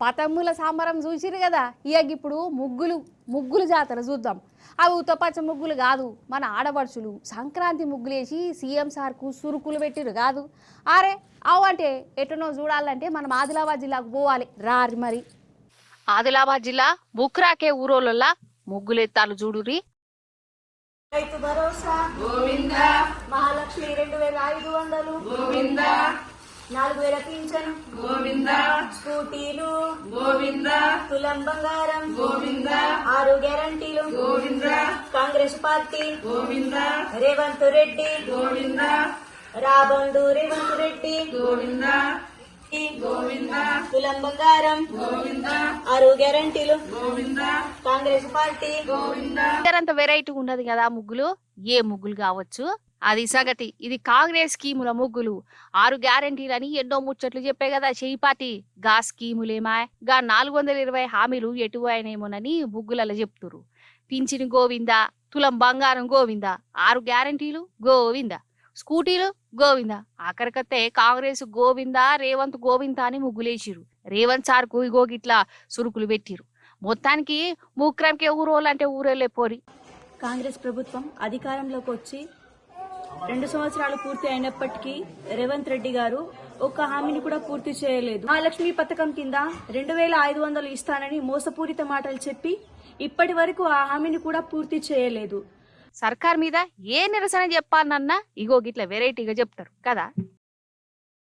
పతమ్ముల సాంబరం చూసిరు కదా. ఇక ఇప్పుడు ముగ్గులు జాతర చూద్దాం. అవి ఉత్తపచ్చ ముగ్గులు కాదు, మన ఆడపడుచులు సంక్రాంతి ముగ్గులేసి సీఎం సార్కు సురుకులు పెట్టిరు కాదు. అరే అవంటే ఎటునో చూడాలంటే మనం ఆదిలాబాద్ జిల్లాకు పోవాలి రారి. మరి ఆదిలాబాద్ జిల్లా బుక్రాకే ఊరోళ్ళ ముగ్గులెత్తాలు చూడురి. రైతు భరోసా గోవిందా, మహాలక్ష్మి 2500 గోవిందా, 4000 పింఛన్ గోవిందా, స్కూటీలు గోవిందా, తులం బంగారం గోవిందా, 6 గ్యారంటీలు గోవిందా, కాంగ్రెస్ పార్టీ గోవిందా, రేవంత్ రెడ్డి గోవిందా, రాబండు రేవంత్ రెడ్డి గోవిందా, గోవిందా, తులం బంగారం గోవిందా, 6 గ్యారంటీలు గోవిందా, కాంగ్రెస్ పార్టీ గోవిందా. అంత వెరైటీ ఉన్నది కదా ముగ్గులు. ఏ ముగ్గులు కావచ్చు, అది సగతి. ఇది కాంగ్రెస్ స్కీముల ముగ్గులు. 6 గ్యారంటీలని ఎన్నో ముచ్చట్లు చెప్పే కదా చేయి పార్టీ. గా స్కీములేమా, గా 420 హామీలు ఎటు అయినేమోనని ముగ్గులలో చెప్తురు. పింఛను గోవిందా, తులం బంగారం గోవిందా, 6 గ్యారంటీలు గోవిందా, స్కూటీలు గోవిందా. ఆఖరికత్తే కాంగ్రెస్ గోవిందా, రేవంత్ గోవిందా అని ముగ్గులేసిరు. రేవంత్ సార్కు ఇగో గిట్లా సురుకులు పెట్టిరు. మొత్తానికి ముక్రంకే ఊరోళ్ళంటే ఊరేళ్ళే పోరి. కాంగ్రెస్ ప్రభుత్వం అధికారంలోకి వచ్చి 2 సంవత్సరాలు పూర్తి అయినప్పటికీ రేవంత్ రెడ్డి గారు ఒక్క హామీని కూడా పూర్తి చేయలేదు. మహాలక్ష్మి పథకం కింద 2500 ఇస్తానని మోసపూరిత మాటలు చెప్పి ఇప్పటి వరకు ఆ హామీని కూడా పూర్తి చేయలేదు. సర్కార్ మీద ఏ నిరసన చెప్పాలన్నా ఇగో గిట్ల వెరైటీగా చెప్తారు కదా.